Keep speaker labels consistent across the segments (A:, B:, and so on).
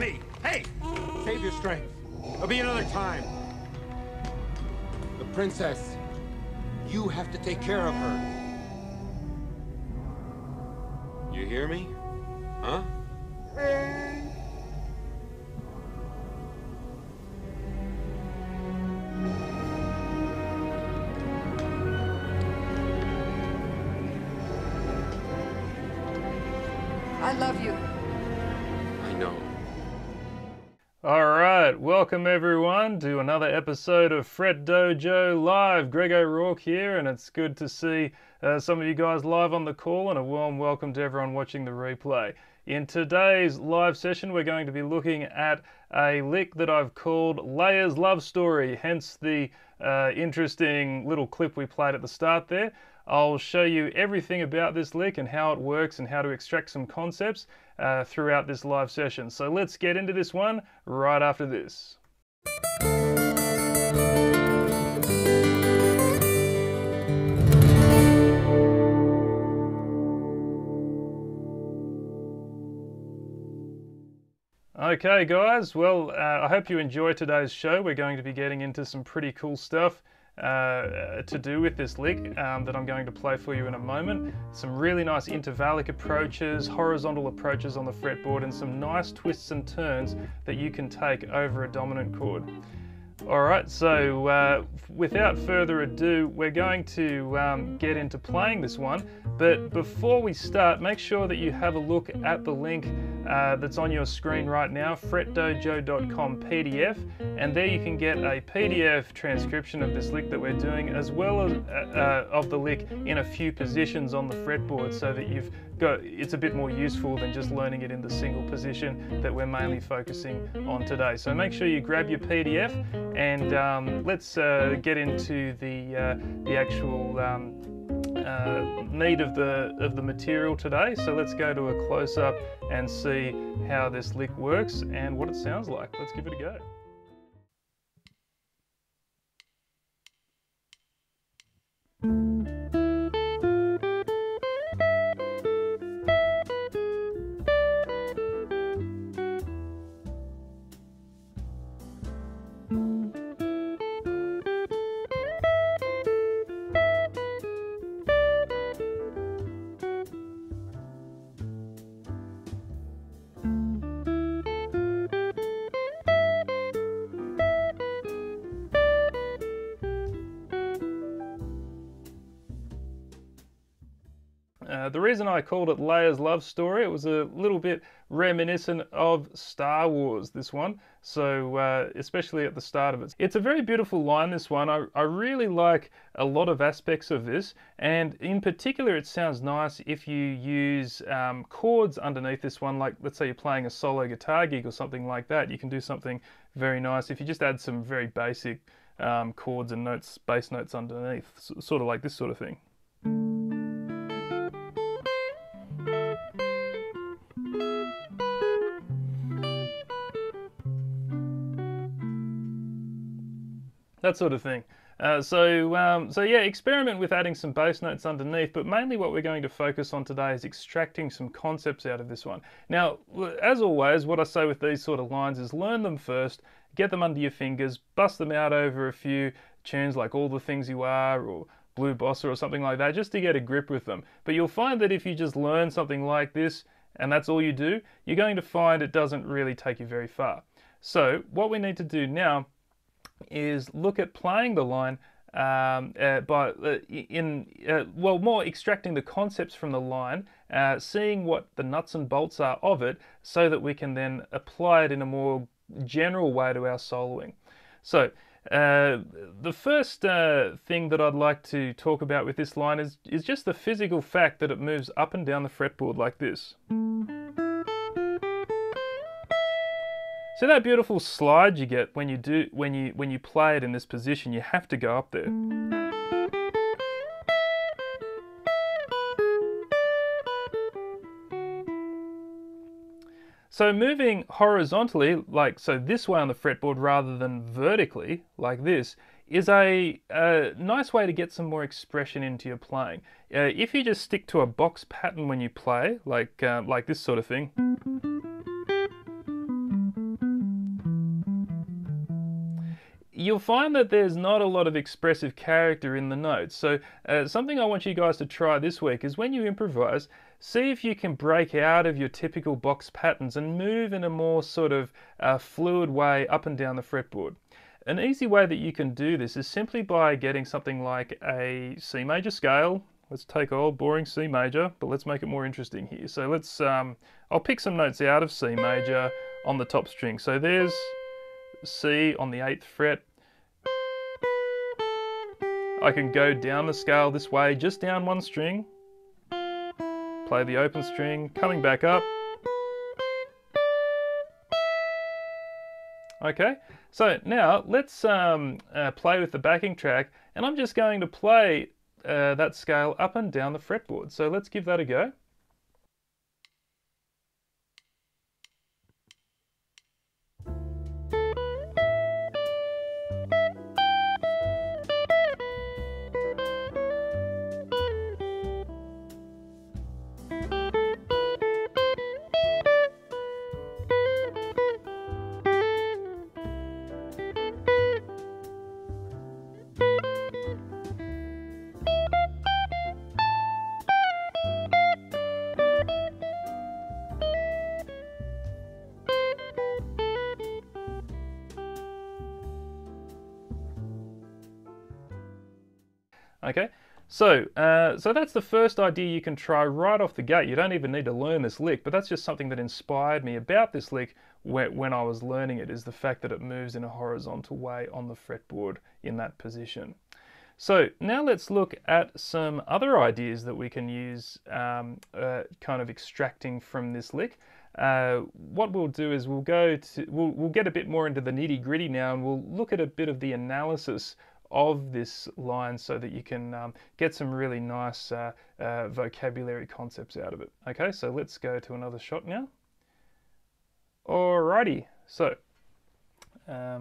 A: me. Hey, save your strength. There'll be another time. The princess, you have to take care of her. You hear me? Huh?
B: I love you.
A: I know.
C: Alright, welcome everyone to another episode of FretDojo Live. Greg O'Rourke here, and it's good to see some of you guys live on the call, and a warm welcome to everyone watching the replay. In today's live session, we're going to be looking at a lick that I've called Leia's Love Story, hence the interesting little clip we played at the start there. I'll show you everything about this lick and how it works and how to extract some concepts throughout this live session. So let's get into this one right after this. Okay guys, well I hope you enjoy today's show. We're going to be getting into some pretty cool stuff to do with this lick that I'm going to play for you in a moment. Some really nice intervallic approaches, horizontal approaches on the fretboard, and some nice twists and turns that you can take over a dominant chord. Alright, so without further ado, we're going to get into playing this one, but before we start, make sure that you have a look at the link that's on your screen right now, FretDojo.com PDF, and there you can get a PDF transcription of this lick that we're doing, as well as of the lick in a few positions on the fretboard, so that it's a bit more useful than just learning it in the single position that we're mainly focusing on today. So make sure you grab your PDF, and let's get into the actual meat of the material today. So let's go to a close-up and see how this lick works and what it sounds like. Let's give it a go. The reason I called it Leia's Love Story, it was a little bit reminiscent of Star Wars, this one, so especially at the start of it. It's a very beautiful line, this one. I really like a lot of aspects of this, and in particular it sounds nice if you use chords underneath this one, like let's say you're playing a solo guitar gig or something like that. You can do something very nice if you just add some very basic chords and notes, bass notes underneath, sort of like this sort of thing. That sort of thing. So yeah, experiment with adding some bass notes underneath, but mainly what we're going to focus on today is extracting some concepts out of this one. Now, as always, what I say with these sort of lines is learn them first, get them under your fingers, bust them out over a few tunes like All the Things You Are or Blue Bossa or something like that, just to get a grip with them. But you'll find that if you just learn something like this, and that's all you do, you're going to find it doesn't really take you very far. So what we need to do now is look at playing the line more extracting the concepts from the line, seeing what the nuts and bolts are of it, so that we can then apply it in a more general way to our soloing. So the first thing that I'd like to talk about with this line is just the physical fact that it moves up and down the fretboard like this. See that beautiful slide you get when you play it in this position? You have to go up there. So moving horizontally, like so this way on the fretboard rather than vertically, like this, is a nice way to get some more expression into your playing. If you just stick to a box pattern when you play, like this sort of thing, you'll find that there's not a lot of expressive character in the notes. So something I want you guys to try this week is when you improvise, see if you can break out of your typical box patterns and move in a more sort of fluid way up and down the fretboard. An easy way that you can do this is simply by getting something like a C major scale. Let's take old boring C major, but let's make it more interesting here. So let's, I'll pick some notes out of C major on the top string. So there's C on the 8th fret. I can go down the scale this way, just down one string, play the open string, coming back up. Okay, so now let's play with the backing track, and I'm just going to play that scale up and down the fretboard. So let's give that a go. Okay, so that's the first idea you can try right off the gate. You don't even need to learn this lick, but that's just something that inspired me about this lick when I was learning it, is the fact that it moves in a horizontal way on the fretboard in that position. So now let's look at some other ideas that we can use kind of extracting from this lick. What we'll do is we'll get a bit more into the nitty gritty now, and we'll look at a bit of the analysis of this line so that you can get some really nice vocabulary concepts out of it. Okay, so let's go to another shot now. Alrighty, so I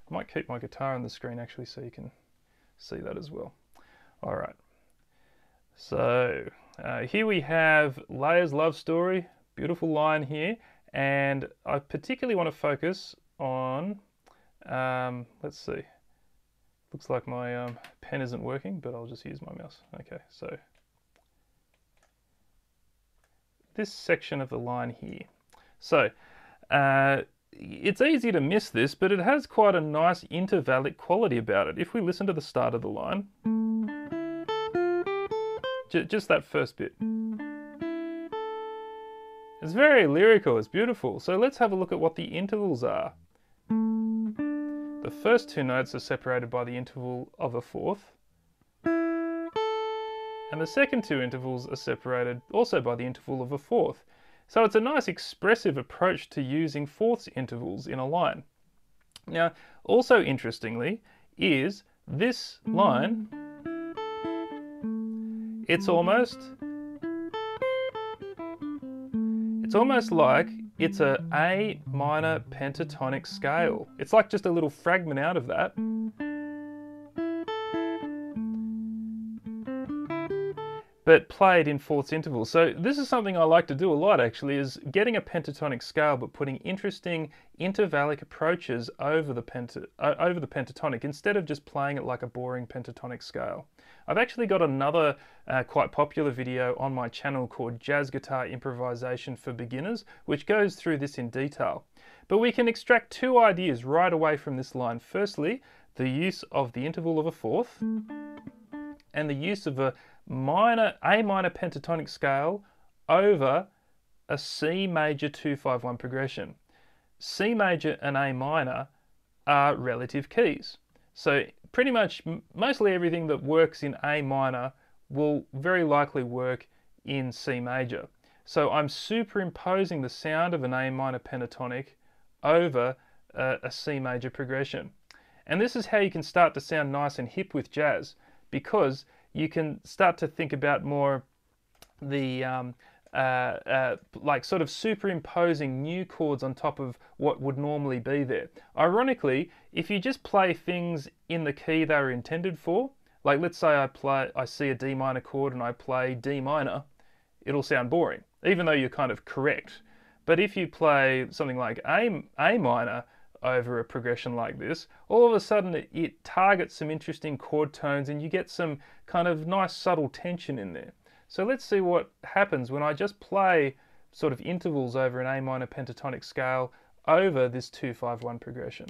C: might keep my guitar on the screen actually so you can see that as well. Alright, so here we have Leia's love story, beautiful line here, and I particularly want to focus on, let's see, looks like my pen isn't working, but I'll just use my mouse. Okay, so this section of the line here. So it's easy to miss this, but it has quite a nice intervallic quality about it. If we listen to the start of the line, just that first bit. It's very lyrical, it's beautiful. So let's have a look at what the intervals are. The first two notes are separated by the interval of a fourth, and the second two intervals are separated also by the interval of a fourth. So it's a nice expressive approach to using fourths intervals in a line. Now, also interestingly, is this line, it's almost like it's a A minor pentatonic scale. It's like just a little fragment out of that. But played in fourths intervals. So this is something I like to do a lot actually, is getting a pentatonic scale but putting interesting intervallic approaches over the pentatonic instead of just playing it like a boring pentatonic scale. I've actually got another quite popular video on my channel called Jazz Guitar Improvisation for Beginners, which goes through this in detail. But we can extract two ideas right away from this line. Firstly, the use of the interval of a fourth and the use of a A minor pentatonic scale over a C major 2-5-1 progression. C major and A minor are relative keys. So pretty much mostly everything that works in A minor will very likely work in C major. So I'm superimposing the sound of an A minor pentatonic over a C major progression. And this is how you can start to sound nice and hip with jazz, because you can start to think about more the like sort of superimposing new chords on top of what would normally be there. Ironically, if you just play things in the key they were intended for, like let's say I see a D minor chord and I play D minor, it'll sound boring, even though you're kind of correct. But if you play something like A minor over a progression like this, all of a sudden it targets some interesting chord tones and you get some kind of nice subtle tension in there. So let's see what happens when I just play sort of intervals over an A minor pentatonic scale over this 2-5-1 progression.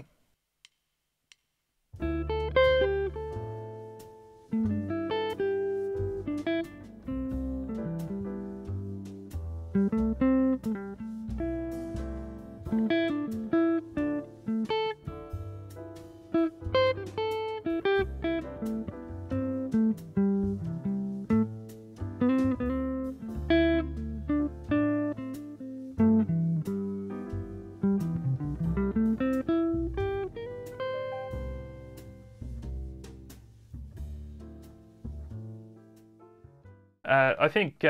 C: I think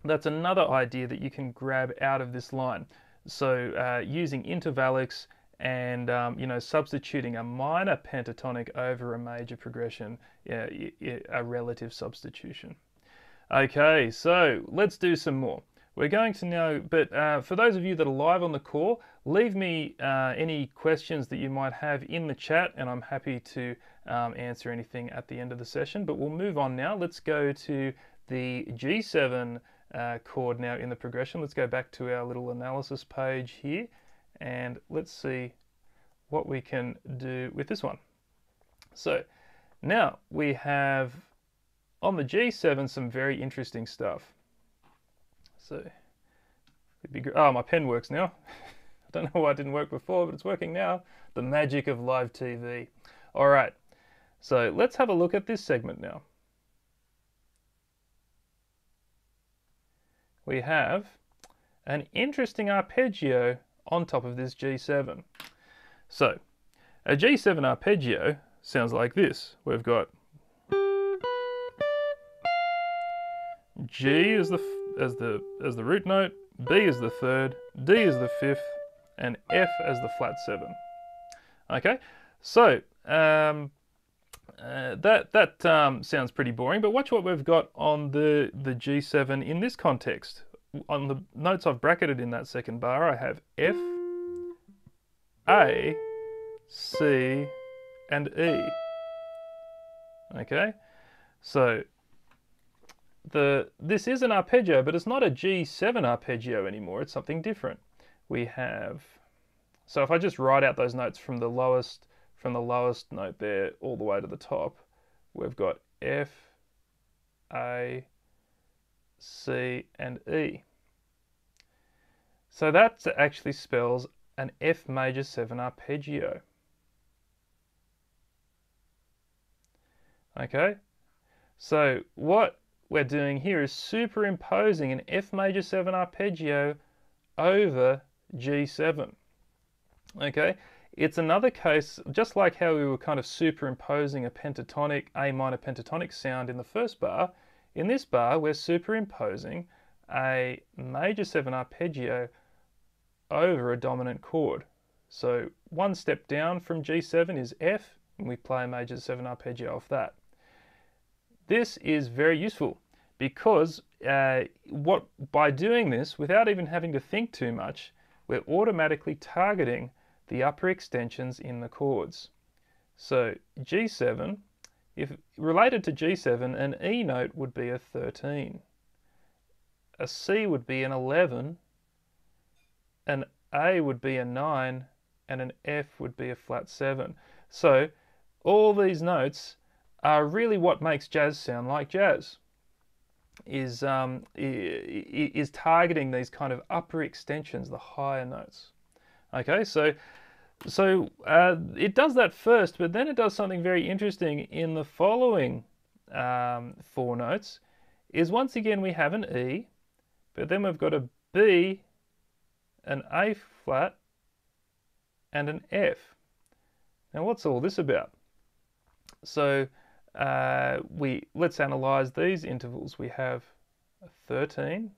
C: that's another idea that you can grab out of this line. So using intervallics and substituting a minor pentatonic over a major progression, a relative substitution. Okay, so let's do some more. We're going to now, but for those of you that are live on the call, leave me any questions that you might have in the chat, and I'm happy to answer anything at the end of the session. But we'll move on now. Let's go to the G7 chord now in the progression. Let's go back to our little analysis page here, and let's see what we can do with this one. So now we have on the G7 some very interesting stuff. So it'd be great. Oh, my pen works now. I don't know why it didn't work before, but it's working now. The magic of live TV. All right, so let's have a look at this segment now. We have an interesting arpeggio on top of this G7. So a G7 arpeggio sounds like this. We've got G as the root note, B as the third, D as the fifth, and F as the flat 7. Okay, so that sounds pretty boring, but watch what we've got on the G7 in this context. On the notes I've bracketed in that second bar, I have F, A, C, and E. Okay, so this is an arpeggio, but it's not a G7 arpeggio anymore. It's something different. We have, so if I just write out those notes from the lowest note there all the way to the top, we've got F, A, C, and E. So that actually spells an F major 7 arpeggio. Okay, so what we're doing here is superimposing an F major 7 arpeggio over G7. Okay, it's another case, just like how we were kind of superimposing a pentatonic, A minor pentatonic sound in the first bar. In this bar, we're superimposing a major 7 arpeggio over a dominant chord. So one step down from G7 is F, and we play a major 7 arpeggio off that. This is very useful because by doing this, without even having to think too much, we're automatically targeting the upper extensions in the chords. So G7, if related to G7, an E note would be a 13. A C would be an 11. An A would be a 9. And an F would be a flat 7. So all these notes are really what makes jazz sound like jazz. Is targeting these kind of upper extensions, the higher notes. Okay, so it does that first, but then it does something very interesting in the following 4 notes. Is once again we have an E, but then we've got a B, an A flat, and an F. Now what's all this about? So let's analyze these intervals. We have a 13,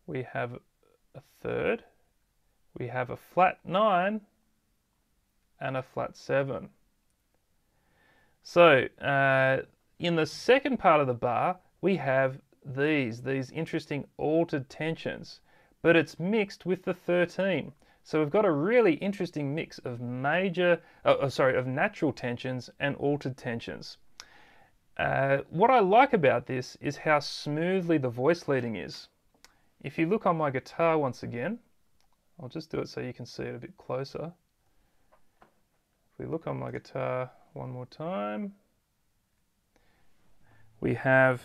C: we have a third, we have a flat 9, and a flat 7. So in the second part of the bar, we have these interesting altered tensions, but it's mixed with the 13. So we've got a really interesting mix of of natural tensions and altered tensions. What I like about this is how smoothly the voice leading is. If you look on my guitar once again, I'll just do it so you can see it a bit closer. If we look on my guitar one more time, we have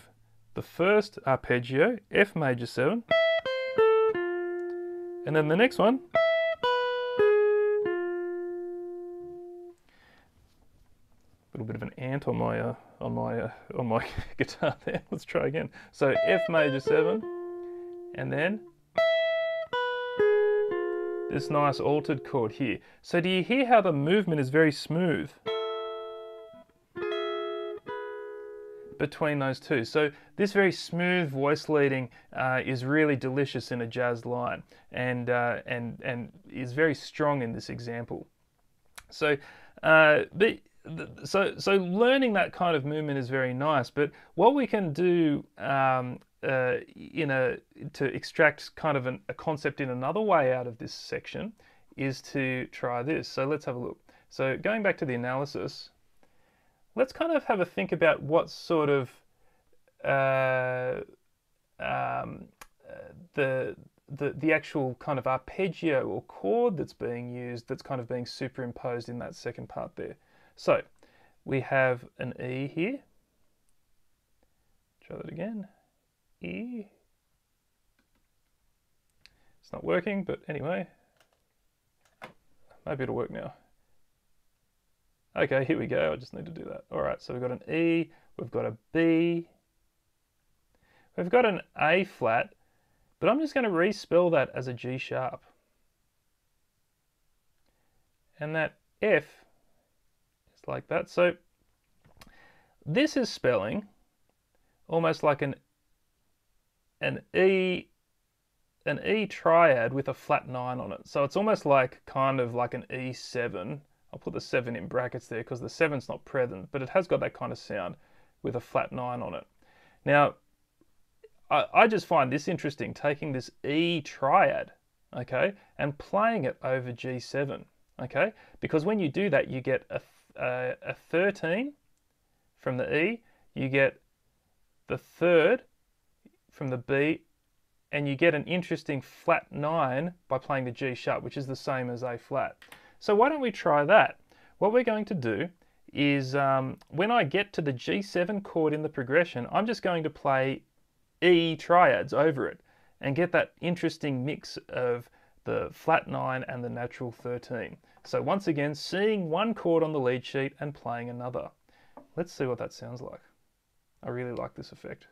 C: the first arpeggio, F major 7, and then the next one, a little bit of an ant on my guitar there. Let's try again. So F major 7, and then this nice altered chord here. So do you hear how the movement is very smooth between those two? So this very smooth voice leading is really delicious in a jazz line, and is very strong in this example. So so learning that kind of movement is very nice. But what we can do to extract kind of a concept in another way out of this section is to try this. So let's have a look. So going back to the analysis, let's kind of have a think about what sort of the actual kind of arpeggio or chord that's being used, that's kind of being superimposed in that second part there. So we have an E here. Try that again. E. It's not working, but anyway, maybe it'll work now. Okay, here we go. I just need to do that. All right, so we've got an E, we've got a B, we've got an A flat, but I'm just going to respell that as a G sharp. And that F is like that. So this is spelling almost like an E triad with a flat 9 on it. So it's almost like kind of like an E7. I'll put the 7 in brackets there because the 7's not present, but it has got that kind of sound with a flat 9 on it. Now, I just find this interesting, taking this E triad, okay, and playing it over G7, okay, because when you do that, you get a 13 from the E, you get the third from the B, and you get an interesting flat 9 by playing the G sharp, which is the same as A flat. So why don't we try that? What we're going to do is when I get to the G7 chord in the progression, I'm just going to play E triads over it and get that interesting mix of the flat 9 and the natural 13. So once again, seeing one chord on the lead sheet and playing another. Let's see what that sounds like. I really like this effect.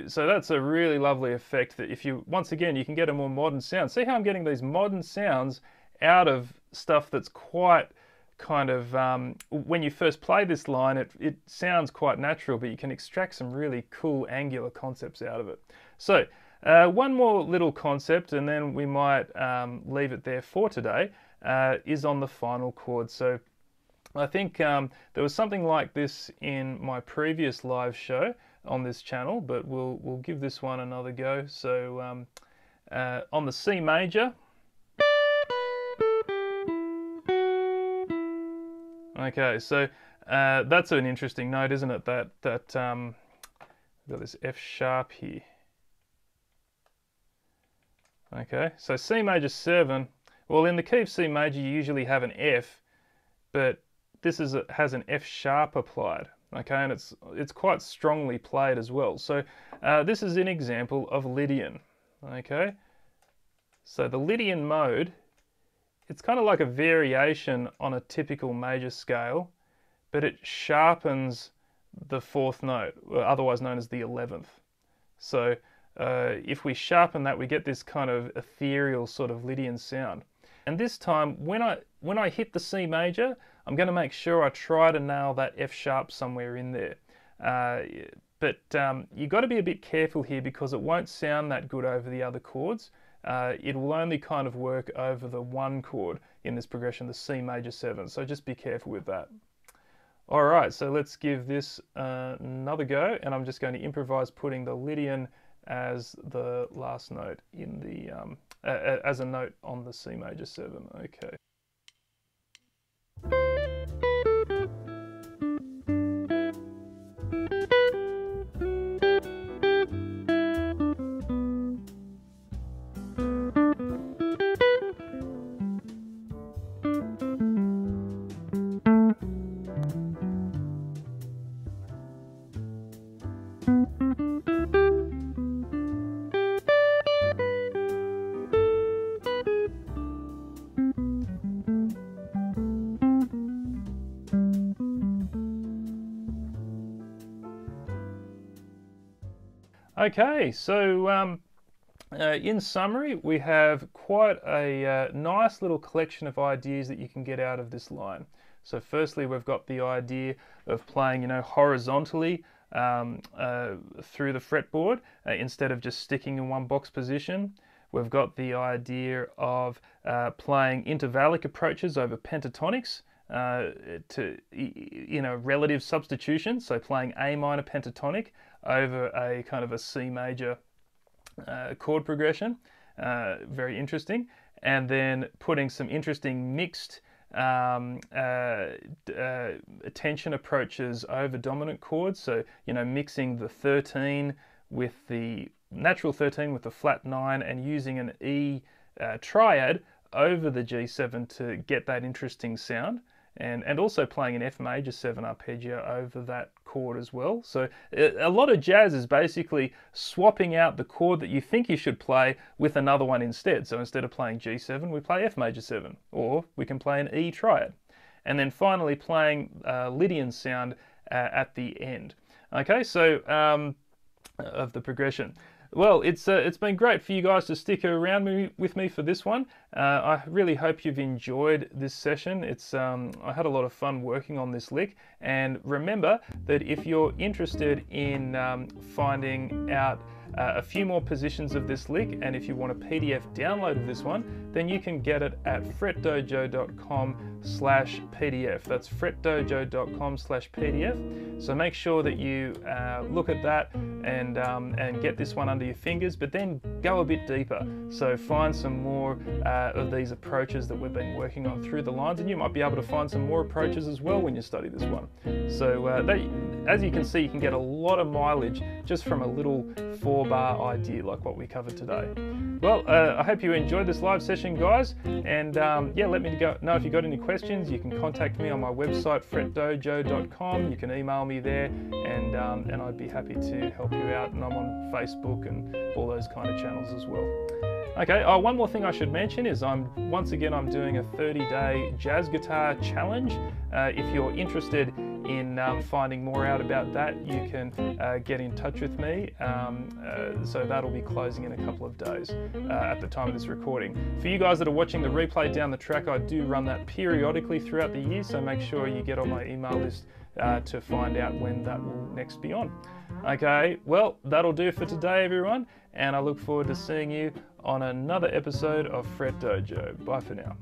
C: So that's a really lovely effect that if you, once again, you can get a more modern sound. See how I'm getting these modern sounds out of stuff that's quite kind of, when you first play this line, it sounds quite natural, but you can extract some really cool angular concepts out of it. So one more little concept, and then we might leave it there for today, is on the final chord. So I think there was something like this in my previous live show on this channel, but we'll give this one another go. So on the C major, okay, so that's an interesting note, isn't it? That we've got this F sharp here. Okay, so C major 7. Well, in the key of C major, you usually have an F, but this has an F sharp applied. Okay, and it's quite strongly played as well. So this is an example of Lydian. Okay, so the Lydian mode, it's kind of like a variation on a typical major scale, but it sharpens the 4th note, otherwise known as the 11th. So if we sharpen that, we get this kind of ethereal sort of Lydian sound. And this time, when I hit the C major, I'm going to make sure I try to nail that F sharp somewhere in there. But you've got to be a bit careful here because it won't sound that good over the other chords. It will only kind of work over the 1 chord in this progression, the C major 7. So just be careful with that. All right, so let's give this another go, and I'm just going to improvise putting the Lydian as the last note in the as a note on the C major 7. Okay. Okay, so in summary, we have quite a nice little collection of ideas that you can get out of this line. So firstly, we've got the idea of playing, horizontally through the fretboard instead of just sticking in one box position. We've got the idea of playing intervallic approaches over pentatonics to relative substitution, so playing A minor pentatonic over a kind of a C major chord progression, very interesting, and then putting some interesting mixed tension approaches over dominant chords, so mixing the 13 with the natural 13 with the flat 9 and using an E triad over the G7 to get that interesting sound. And also playing an F major 7 arpeggio over that chord as well. So a lot of jazz is basically swapping out the chord that you think you should play with another one instead. So instead of playing G7, we play F major 7, or we can play an E triad. And then finally playing Lydian sound at the end. Okay, so of the progression. Well, it's been great for you guys to stick around with me for this one. I really hope you've enjoyed this session. I had a lot of fun working on this lick. And remember that if you're interested in finding out a few more positions of this lick, and if you want a PDF download of this one, then you can get it at FretDojo.com/PDF. That's FretDojo.com/PDF. So make sure that you look at that and get this one under your fingers, but then go a bit deeper. So find some more of these approaches that we've been working on through the lines, and you might be able to find some more approaches as well when you study this one. So as you can see, you can get a lot of mileage just from a little 4-bar idea like what we covered today. Well, I hope you enjoyed this live session, guys, and yeah, let me know if you got any questions. You can contact me on my website, FretDojo.com. You can email me there, and I'd be happy to help you out, and I'm on Facebook and all those kind of channels as well. Okay, one more thing I should mention is once again I'm doing a 30-day jazz guitar challenge. If you're interested in finding more out about that, you can get in touch with me. So that'll be closing in a couple of days at the time of this recording. For you guys that are watching the replay down the track, I do run that periodically throughout the year, so make sure you get on my email list to find out when that will next be on. Okay, well, that'll do for today, everyone, and I look forward to seeing you on another episode of Fret Dojo. Bye for now.